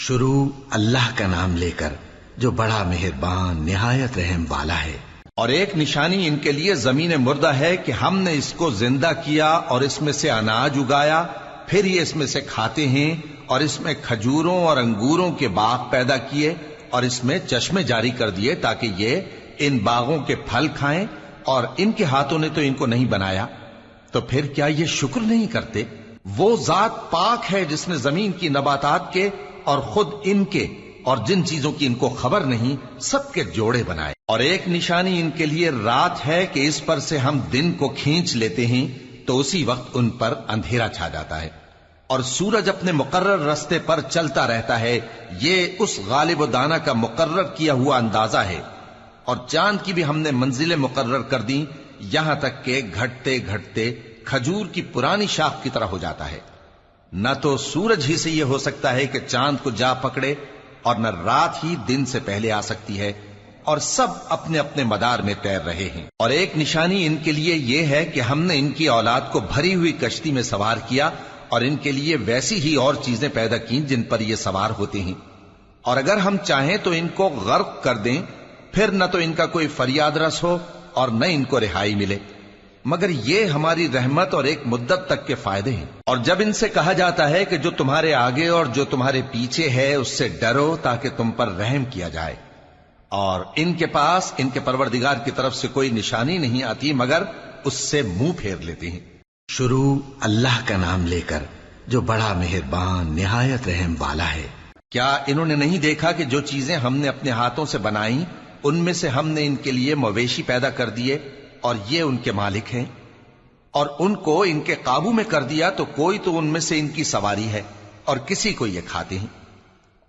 شروع اللہ کا نام لے کر جو بڑا مہربان نہایت رحم والا ہے۔ اور ایک نشانی ان کے لیے زمین مردہ ہے کہ ہم نے اس کو زندہ کیا اور اس میں سے اناج اگایا، پھر یہ اس میں سے کھاتے ہیں، اور اس میں کھجوروں اور انگوروں کے باغ پیدا کیے اور اس میں چشمے جاری کر دیے تاکہ یہ ان باغوں کے پھل کھائیں، اور ان کے ہاتھوں نے تو ان کو نہیں بنایا، تو پھر کیا یہ شکر نہیں کرتے؟ وہ ذات پاک ہے جس نے زمین کی نباتات کے اور خود ان کے اور جن چیزوں کی ان کو خبر نہیں سب کے جوڑے بنائے۔ اور ایک نشانی ان کے لیے رات ہے کہ اس پر سے ہم دن کو کھینچ لیتے ہیں تو اسی وقت ان پر اندھیرا چھا جاتا ہے، اور سورج اپنے مقرر رستے پر چلتا رہتا ہے، یہ اس غالب و دانا کا مقرر کیا ہوا اندازہ ہے۔ اور چاند کی بھی ہم نے منزلیں مقرر کر دیں، یہاں تک کہ گھٹتے گھٹتے کھجور کی پرانی شاخ کی طرح ہو جاتا ہے۔ نہ تو سورج ہی سے یہ ہو سکتا ہے کہ چاند کو جا پکڑے، اور نہ رات ہی دن سے پہلے آ سکتی ہے، اور سب اپنے اپنے مدار میں تیر رہے ہیں۔ اور ایک نشانی ان کے لیے یہ ہے کہ ہم نے ان کی اولاد کو بھری ہوئی کشتی میں سوار کیا، اور ان کے لیے ویسی ہی اور چیزیں پیدا کی جن پر یہ سوار ہوتے ہیں، اور اگر ہم چاہیں تو ان کو غرق کر دیں، پھر نہ تو ان کا کوئی فریاد رس ہو اور نہ ان کو رہائی ملے، مگر یہ ہماری رحمت اور ایک مدت تک کے فائدے ہیں۔ اور جب ان سے کہا جاتا ہے کہ جو تمہارے آگے اور جو تمہارے پیچھے ہے اس سے ڈرو تاکہ تم پر رحم کیا جائے، اور ان کے پاس ان کے پروردگار کی طرف سے کوئی نشانی نہیں آتی مگر اس سے منہ پھیر لیتے ہیں۔ شروع اللہ کا نام لے کر جو بڑا مہربان نہایت رحم والا ہے۔ کیا انہوں نے نہیں دیکھا کہ جو چیزیں ہم نے اپنے ہاتھوں سے بنائیں ان میں سے ہم نے ان کے لیے مویشی پیدا کر دیے، اور یہ ان کے مالک ہیں، اور ان کو ان کے قابو میں کر دیا تو کوئی تو ان میں سے ان کی سواری ہے اور کسی کو یہ کھاتے ہیں،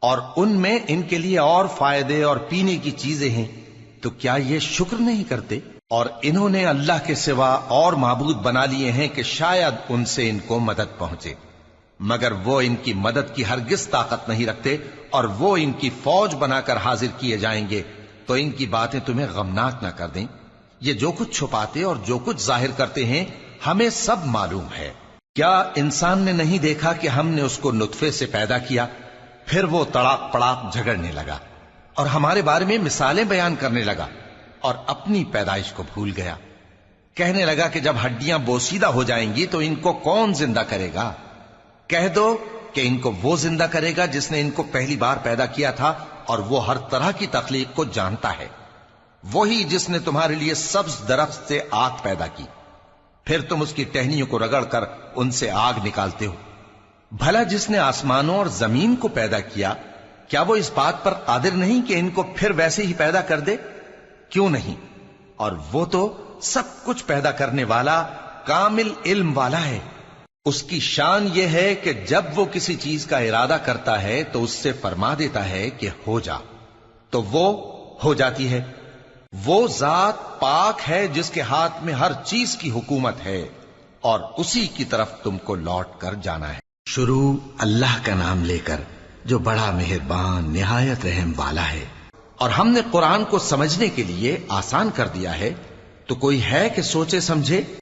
اور ان میں ان کے لیے اور فائدے اور پینے کی چیزیں ہیں، تو کیا یہ شکر نہیں کرتے؟ اور انہوں نے اللہ کے سوا اور معبود بنا لیے ہیں کہ شاید ان سے ان کو مدد پہنچے، مگر وہ ان کی مدد کی ہرگز طاقت نہیں رکھتے، اور وہ ان کی فوج بنا کر حاضر کیے جائیں گے تو ان کی باتیں تمہیں غمناک نہ کر دیں۔ یہ جو کچھ چھپاتے اور جو کچھ ظاہر کرتے ہیں ہمیں سب معلوم ہے۔ کیا انسان نے نہیں دیکھا کہ ہم نے اس کو نطفے سے پیدا کیا، پھر وہ تڑاک پڑاک جھگڑنے لگا اور ہمارے بارے میں مثالیں بیان کرنے لگا، اور اپنی پیدائش کو بھول گیا، کہنے لگا کہ جب ہڈیاں بوسیدہ ہو جائیں گی تو ان کو کون زندہ کرے گا؟ کہہ دو کہ ان کو وہ زندہ کرے گا جس نے ان کو پہلی بار پیدا کیا تھا، اور وہ ہر طرح کی تخلیق کو جانتا ہے، وہی جس نے تمہارے لیے سبز درخت سے آگ پیدا کی، پھر تم اس کی ٹہنیوں کو رگڑ کر ان سے آگ نکالتے ہو۔ بھلا جس نے آسمانوں اور زمین کو پیدا کیا، کیا وہ اس بات پر قادر نہیں کہ ان کو پھر ویسے ہی پیدا کر دے؟ کیوں نہیں؟ اور وہ تو سب کچھ پیدا کرنے والا کامل علم والا ہے۔ اس کی شان یہ ہے کہ جب وہ کسی چیز کا ارادہ کرتا ہے تو اس سے فرما دیتا ہے کہ ہو جا، تو وہ ہو جاتی ہے۔ وہ ذات پاک ہے جس کے ہاتھ میں ہر چیز کی حکومت ہے، اور اسی کی طرف تم کو لوٹ کر جانا ہے۔ شروع اللہ کا نام لے کر جو بڑا مہربان نہایت رحم والا ہے۔ اور ہم نے قرآن کو سمجھنے کے لیے آسان کر دیا ہے، تو کوئی ہے کہ سوچے سمجھے؟